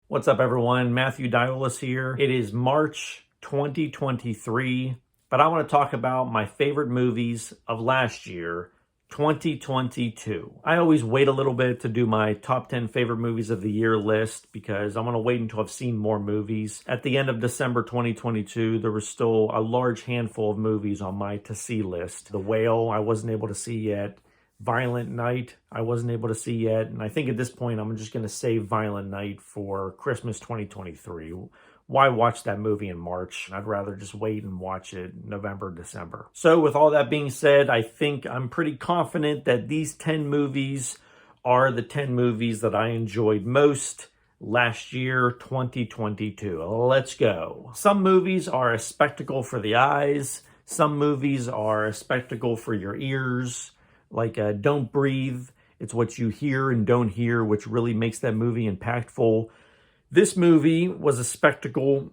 What's up, everyone? Matthew Diolis here. It is March 2023, but I want to talk about my favorite movies of last year, 2022. I always wait a little bit to do my top 10 favorite movies of the year list because I want to wait until I've seen more movies. At the end of December 2022, there was still a large handful of movies on my to-see list. The Whale, I wasn't able to see yet. Violent Night, I wasn't able to see yet. And I think at this point, I'm just going to save Violent Night for Christmas 2023. Why watch that movie in March? I'd rather just wait and watch it November, December. So with all that being said, I think I'm pretty confident that these 10 movies are the 10 movies that I enjoyed most last year, 2022. Let's go. Some movies are a spectacle for the eyes. Some movies are a spectacle for your ears. Like Don't Breathe, it's what you hear and don't hear, which really makes that movie impactful. This movie was a spectacle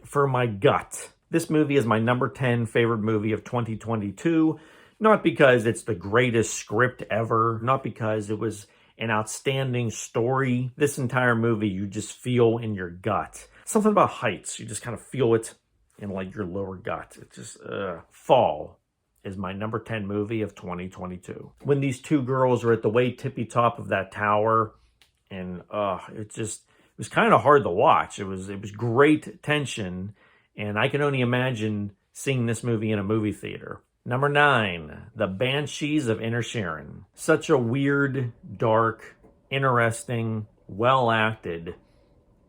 for my gut. This movie is my number 10 favorite movie of 2022, not because it's the greatest script ever, not because it was an outstanding story. This entire movie you just feel in your gut. Something about heights, you just kind of feel it in like your lower gut. It's just, Fall is my number 10 movie of 2022. When these two girls are at the way tippy top of that tower, and it was kind of hard to watch. It was great tension, and I can only imagine seeing this movie in a movie theater. Number 9, The Banshees of Inisherin. Such a weird, dark, interesting, well-acted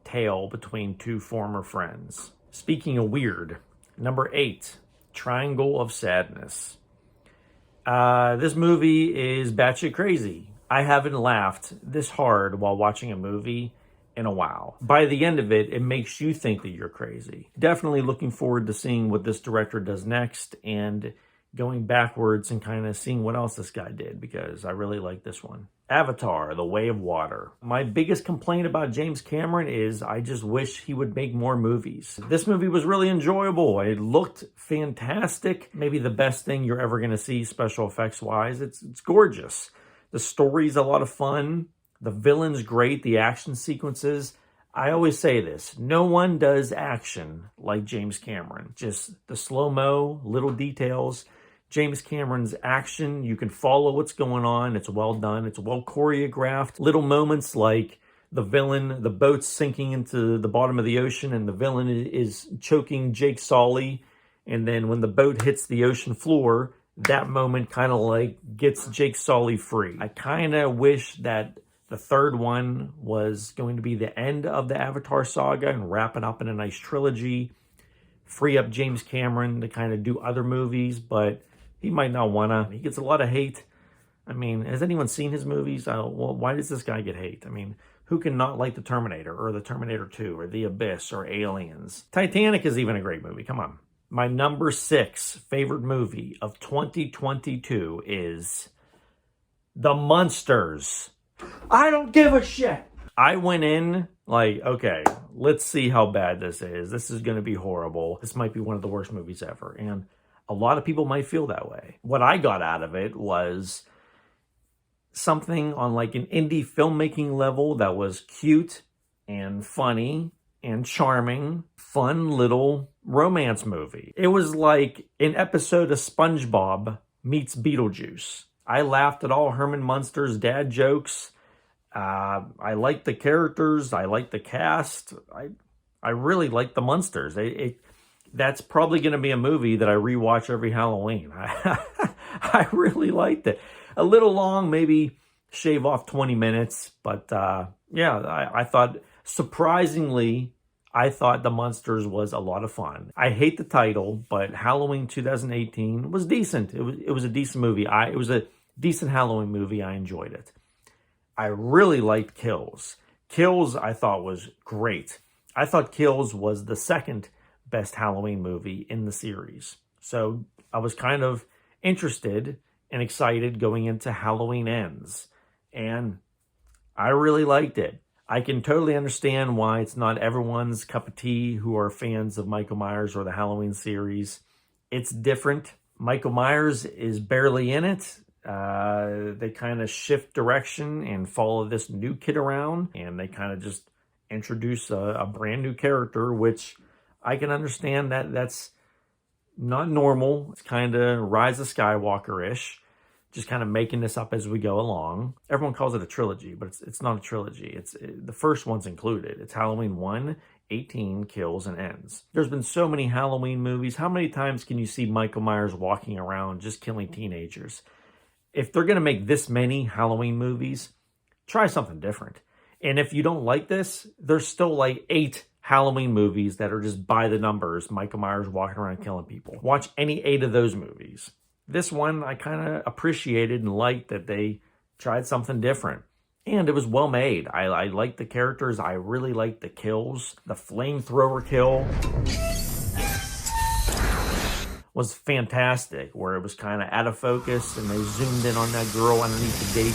tale between two former friends. Speaking of weird, number 8, Triangle of Sadness. This movie is batshit crazy. I haven't laughed this hard while watching a movie in a while. By the end of it, it makes you think that you're crazy. Definitely looking forward to seeing what this director does next and going backwards and kind of seeing what else this guy did, because I really like this one. Avatar, The Way of Water. My biggest complaint about James Cameron is I just wish he would make more movies. This movie was really enjoyable. It looked fantastic. Maybe the best thing you're ever going to see special effects wise. It's gorgeous. The story's a lot of fun. The villain's great. The action sequences. I always say this, no one does action like James Cameron. Just the slow-mo, little details. James Cameron's action, you can follow what's going on. It's well done. It's well choreographed. Little moments like the villain, the boat's sinking into the bottom of the ocean and the villain is choking Jake Sully. And then when the boat hits the ocean floor, that moment kind of like gets Jake Sully free. I kind of wish that the third one was going to be the end of the Avatar saga and wrap it up in a nice trilogy. Free up James Cameron to kind of do other movies, but he might not want to. He gets a lot of hate. I mean, has anyone seen his movies? Well, why does this guy get hate? I mean, who can not like The Terminator or The Terminator 2 or The Abyss or Aliens? Titanic is even a great movie. Come on. My number 6 favorite movie of 2022 is The Munsters. I don't give a shit. I went in like, okay, let's see how bad this is. This is going to be horrible. This might be one of the worst movies ever. And a lot of people might feel that way. What I got out of it was something on like an indie filmmaking level that was cute and funny and charming, fun little romance movie. It was like an episode of SpongeBob meets Beetlejuice. I laughed at all Herman Munster's dad jokes. I liked the characters. I liked the cast. I really liked the Munsters. That's probably going to be a movie that I rewatch every Halloween. I really liked it. A little long, maybe shave off 20 minutes. But yeah, I thought, surprisingly, I thought The Munsters was a lot of fun. I hate the title, but Halloween 2018 was decent. It was a decent movie. It was a decent Halloween movie. I enjoyed it. I really liked Kills. Kills, I thought, was great. I thought Kills was the second best Halloween movie in the series. So I was kind of interested and excited going into Halloween Ends. And I really liked it. I can totally understand why it's not everyone's cup of tea who are fans of Michael Myers or the Halloween series. It's different. Michael Myers is barely in it. They kind of shift direction and follow this new kid around, and they kind of just introduce a brand new character, which I can understand that's not normal. It's kind of Rise of Skywalker-ish, just kind of making this up as we go along. Everyone calls it a trilogy, but it's not a trilogy. The first one's included. It's Halloween 1, 18, Kills, and Ends. There's been so many Halloween movies. How many times can you see Michael Myers walking around just killing teenagers? If they're going to make this many Halloween movies, try something different. And if you don't like this, there's still like 8 Halloween movies that are just by the numbers, Michael Myers walking around killing people. Watch any 8 of those movies. This one, I kind of appreciated and liked that they tried something different. And it was well made. I liked the characters. I really liked the kills. The flamethrower kill was fantastic, where it was kind of out of focus and they zoomed in on that girl underneath the gate.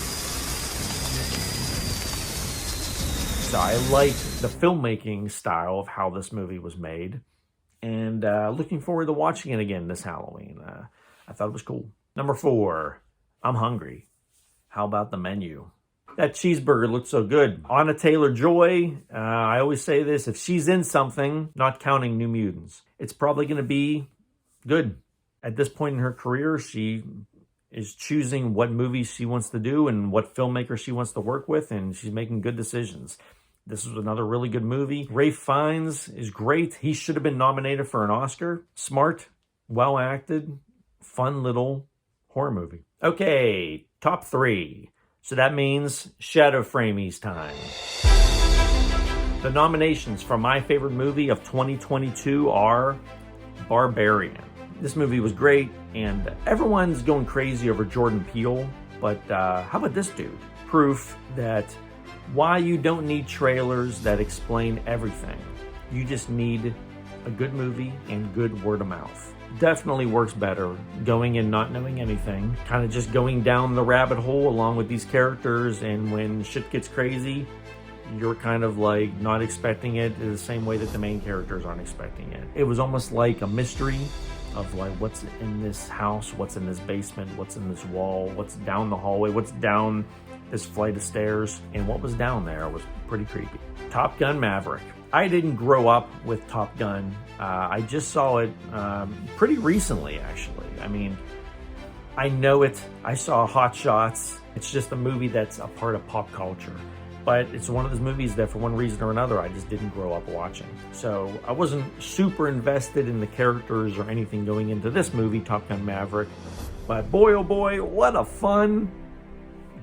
So I like the filmmaking style of how this movie was made, and looking forward to watching it again this Halloween. I thought it was cool. Number 4, I'm hungry. How about the menu? That cheeseburger looked so good. Anya Taylor-Joy, I always say this, if she's in something, not counting New Mutants, it's probably going to be good. At this point in her career, she is choosing what movies she wants to do and what filmmaker she wants to work with, and she's making good decisions. This was another really good movie. Ralph Fiennes is great. He should have been nominated for an Oscar. Smart, well acted, fun little horror movie. Okay, top 3. So that means Shadow Framies time. The nominations for my favorite movie of 2022 are Barbarian. This movie was great, and everyone's going crazy over Jordan Peele, but how about this dude? Proof that why you don't need trailers that explain everything. You just need a good movie and good word of mouth. Definitely works better going in not knowing anything, kind of just going down the rabbit hole along with these characters, and when shit gets crazy, you're kind of like not expecting it the same way that the main characters aren't expecting it. It was almost like a mystery of like what's in this house, what's in this basement, what's in this wall, what's down the hallway, what's down this flight of stairs, and what was down there was pretty creepy. Top Gun Maverick. I didn't grow up with Top Gun. I just saw it pretty recently, actually. I mean, I know it. I saw Hot Shots. It's just a movie that's a part of pop culture. But it's one of those movies that for one reason or another, I just didn't grow up watching. So I wasn't super invested in the characters or anything going into this movie, Top Gun Maverick. But boy, oh boy, what a fun,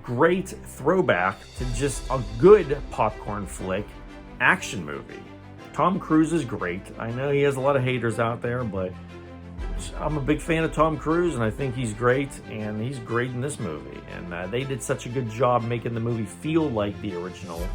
great throwback to just a good popcorn flick action movie. Tom Cruise is great. I know he has a lot of haters out there, but I'm a big fan of Tom Cruise, and I think he's great, and he's great in this movie. And they did such a good job making the movie feel like the original,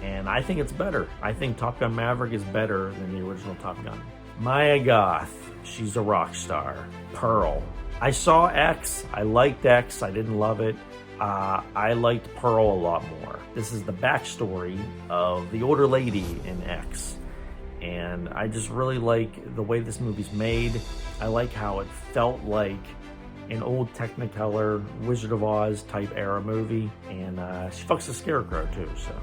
and I think it's better. I think Top Gun Maverick is better than the original Top Gun. Maya Goth, she's a rock star. Pearl. I saw X. I liked X. I didn't love it. I liked Pearl a lot more. This is the backstory of the older lady in X. And I just really like the way this movie's made. I like how it felt like an old Technicolor Wizard of Oz type era movie. And she fucks the Scarecrow too, so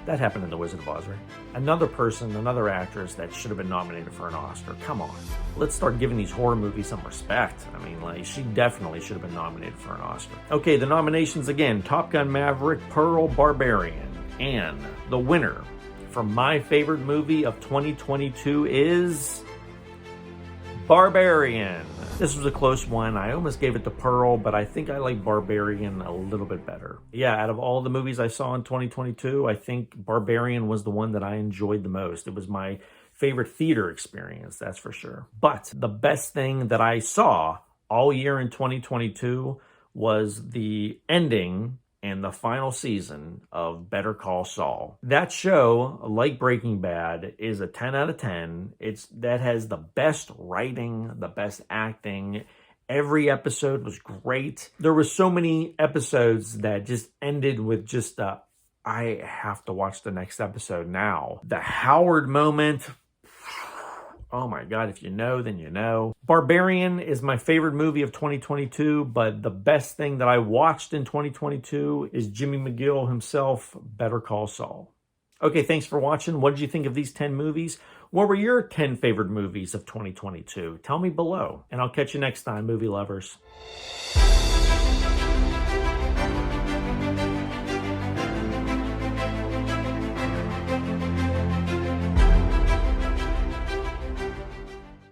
that happened in the Wizard of Oz, right? Another actress that should have been nominated for an Oscar. Come on. Let's start giving these horror movies some respect. I mean, like, she definitely should have been nominated for an Oscar. Okay, the nominations again. Top Gun Maverick, Pearl, Barbarian. And the winner for my favorite movie of 2022 is Barbarian. This was a close one. I almost gave it to Pearl, but I think I like Barbarian a little bit better. Yeah, out of all the movies I saw in 2022, I think Barbarian was the one that I enjoyed the most. It was my favorite theater experience, that's for sure. But the best thing that I saw all year in 2022 was the ending and the final season of Better Call Saul. That show, like Breaking Bad, is a 10 out of 10. That has the best writing, the best acting. Every episode was great. There were so many episodes that just ended with just I have to watch the next episode now. The Howard moment. Oh my God, if you know, then you know. Barbarian is my favorite movie of 2022, but the best thing that I watched in 2022 is Jimmy McGill himself, Better Call Saul. Okay, thanks for watching. What did you think of these 10 movies? What were your 10 favorite movies of 2022? Tell me below, and I'll catch you next time, movie lovers.